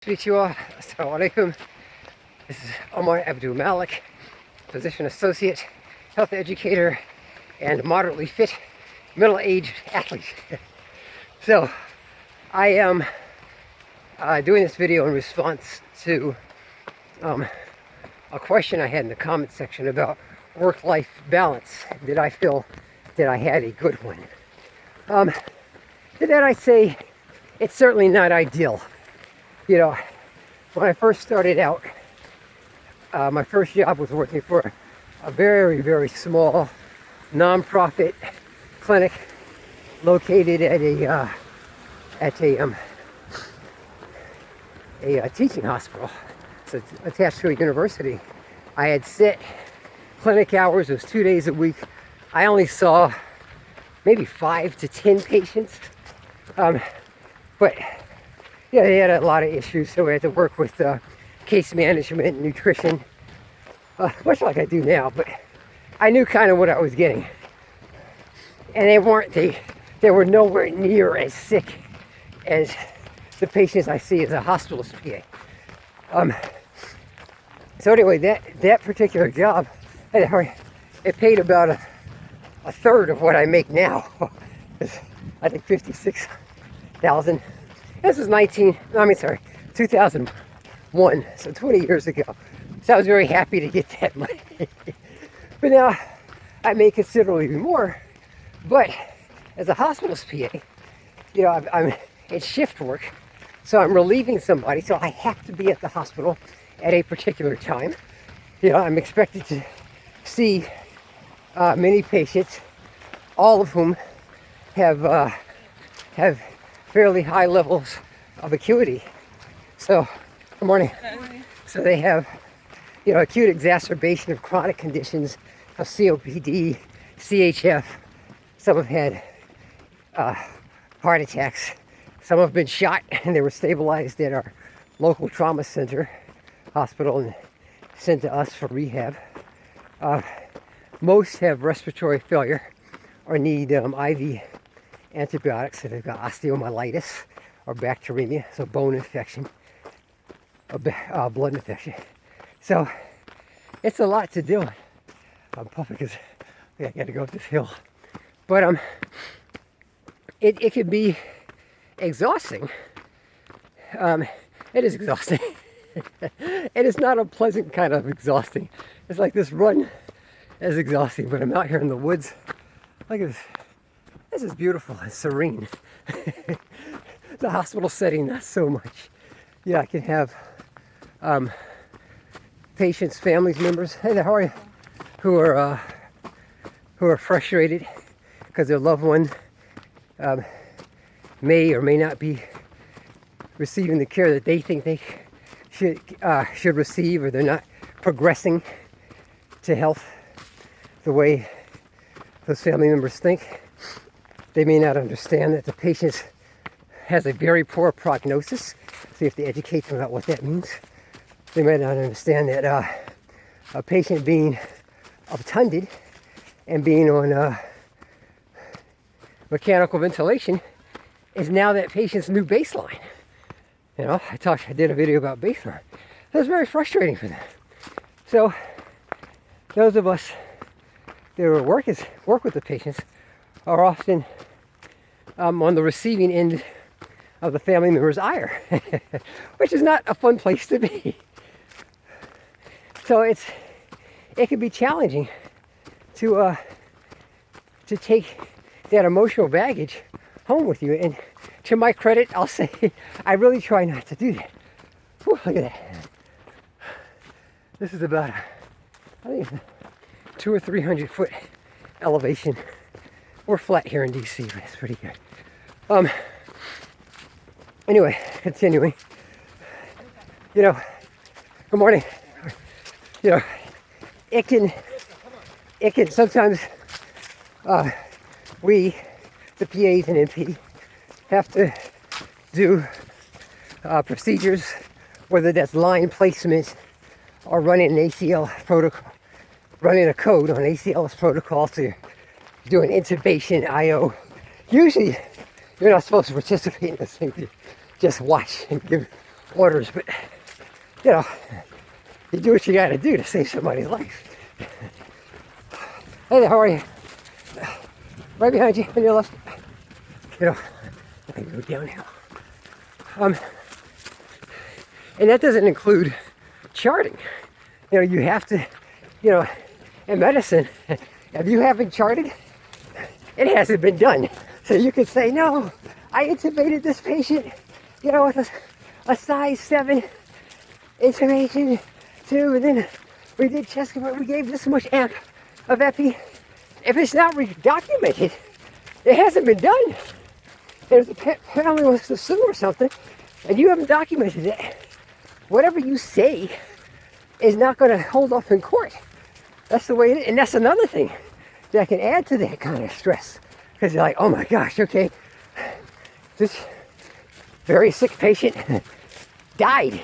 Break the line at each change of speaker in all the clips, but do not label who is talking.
Konnichiwa, Assalamu alaikum. This is Omar Abdul Malik, physician associate, health educator, and moderately fit middle-aged athlete. So, I am doing this video in response to a question I had in the comment section about work-life balance. Did I feel that I had a good one? To that I say, it's certainly not ideal. You know, when I first started out, my first job was working for a very, very small nonprofit clinic located at a teaching hospital. So it's attached to a university. I had set clinic hours. It was 2 days a week. I only saw maybe 5 to 10 patients, but yeah, they had a lot of issues, so we had to work with case management, nutrition, much like I do now, but I knew kind of what I was getting. And they were nowhere near as sick as the patients I see as a hospitalist PA. So anyway, that particular job, it paid about a third of what I make now. I think $56,000. This was 2001, so 20 years ago. So I was very happy to get that money. But now I make considerably more. But as a hospitalist PA, you know, I'm in shift work, so I'm relieving somebody, so I have to be at the hospital at a particular time. You know, I'm expected to see many patients, all of whom have fairly high levels of acuity. So, good morning. Good morning. So they have, you know, acute exacerbation of chronic conditions of COPD, CHF. Some have had heart attacks. Some have been shot and they were stabilized at our local trauma center hospital and sent to us for rehab. Most have respiratory failure or need IV antibiotics if they've got osteomyelitis or bacteremia, so bone infection, or blood infection. So it's a lot to do. I'm puffing because I got to go up this hill. But it can be exhausting. It is exhausting. It is not a pleasant kind of exhausting. It's like this run is exhausting, but I'm out here in the woods. Look at this. This is beautiful. It's serene. The hospital setting, not so much. Yeah, I can have patients, families, members. Hey there, how are you? Who are frustrated because their loved one may or may not be receiving the care that they think they should receive, or they're not progressing to health the way those family members think. They may not understand that the patient has a very poor prognosis, so you have to educate them about what that means. They might not understand that a patient being obtunded and being on mechanical ventilation is now that patient's new baseline. You know, I did a video about baseline. That's very frustrating for them. So those of us that work with the patients are often on the receiving end of the family member's ire, which is not a fun place to be. So it can be challenging to take that emotional baggage home with you. And to my credit, I'll say I really try not to do that. Whew, look at that. This is about, I think, 200 or 300 foot elevation. We're flat here in DC, but it's pretty good. Anyway, continuing. You know, good morning. You know, it can sometimes, we, the PAs and NP, have to do procedures, whether that's line placement or running an ACL protocol, running a code on ACLS protocol to do an intubation IO. Usually, you're not supposed to participate in this thing. You just watch and give orders, but you know, you do what you gotta do to save somebody's life. Hey there, how are you? Right behind you, on your left. You know, I can go downhill. And that doesn't include charting. You know, you have to, you know, in medicine, if you haven't charted, it hasn't been done. So you could say, no, I intubated this patient, you know, with a size 7 intubation tube, and then we did chest compression, we gave this much amp of epi. If it's not documented, it hasn't been done. If the family wants to sue or something, and you haven't documented it, whatever you say is not going to hold up in court. That's the way it is. And that's another thing that can add to that kind of stress. Because you're like, oh my gosh, okay, this very sick patient died.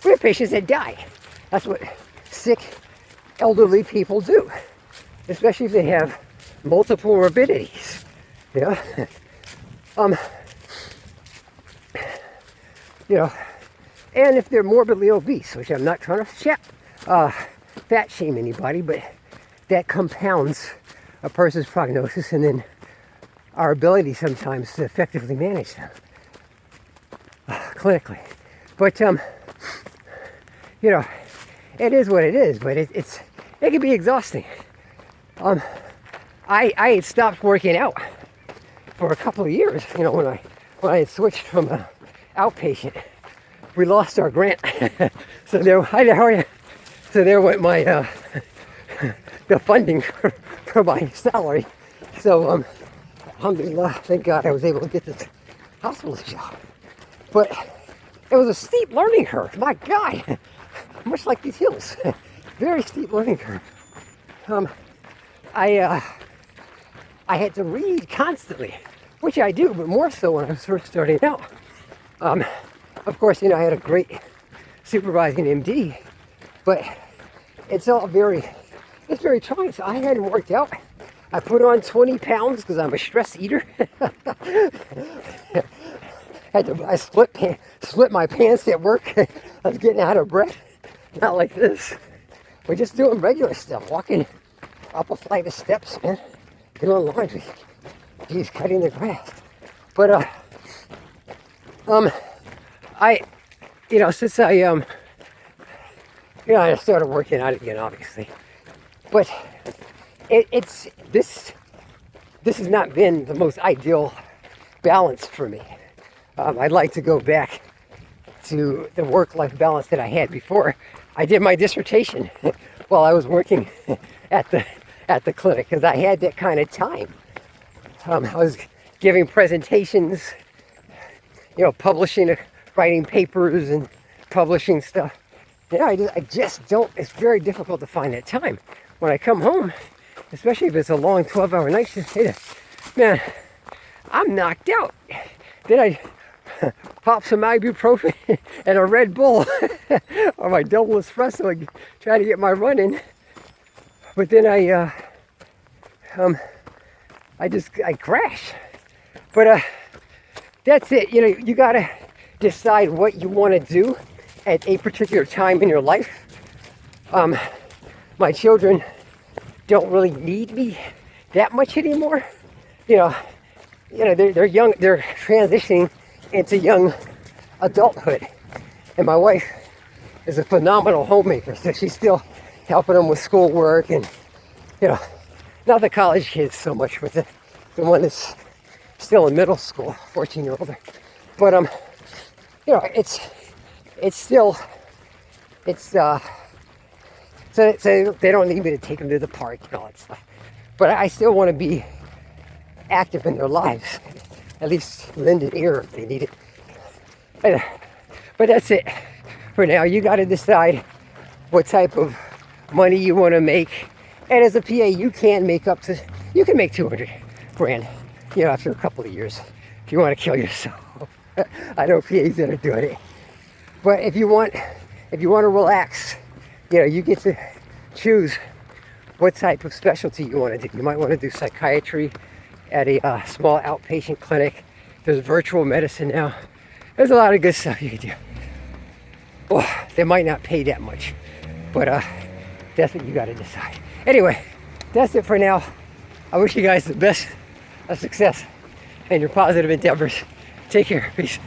We have patients that die. That's what sick elderly people do, especially if they have multiple morbidities. Yeah. You know, and if they're morbidly obese, which I'm not trying to fat shame anybody, but that compounds a person's prognosis and then our ability sometimes to effectively manage them clinically. But you know, it is what it is. But it can be exhausting. I had stopped working out for a couple of years. You know, when I had switched from outpatient, we lost our grant. So there, hi there, how are you? So there went my the funding for my salary. So alhamdulillah, thank God I was able to get this hospitalist job. But it was a steep learning curve. My God, much like these hills, very steep learning curve. I had to read constantly, which I do, but more so when I was first starting out. Of course, you know, I had a great supervising MD, but it's very trying. So I hadn't worked out. I put on 20 pounds because I'm a stress eater. I split my pants at work. I was getting out of breath. Not like this. We're just doing regular stuff, walking up a flight of steps, man, doing laundry. Geez, cutting the grass. But you know, since I I started working out again, obviously. But this has not been the most ideal balance for me. I'd like to go back to the work-life balance that I had before I did my dissertation while I was working at the clinic, because I had that kind of time. I was giving presentations, you know, publishing, writing papers and publishing stuff. You know, I just don't, it's very difficult to find that time. When I come home, especially if it's a long 12-hour night shift, man, I'm knocked out. Then I pop some ibuprofen and a Red Bull or my double espresso and try to get my run in. But then I crash. But that's it. You know, you gotta decide what you want to do at a particular time in your life. My children don't really need me that much anymore. You know, they're young. They're transitioning into young adulthood, and my wife is a phenomenal homemaker. So she's still helping them with schoolwork, and you know, not the college kids so much, but the one that's still in middle school, 14-year-old. But you know, it's still so they don't need me to take them to the park and all that stuff. But I still want to be active in their lives, at least lend an ear if they need it. But that's it for now. You got to decide what type of money you want to make. And as a PA, you can make 200 grand, you know, after a couple of years, if you want to kill yourself. I know PAs that are doing it. But if you want to relax, you know, you get to choose what type of specialty you want to do. You might want to do psychiatry at a small outpatient clinic. There's virtual medicine now. There's a lot of good stuff you can do. well, they might not pay that much, but that's what you got to decide. Anyway, that's it for now. I wish you guys the best of success in your positive endeavors. Take care. Peace.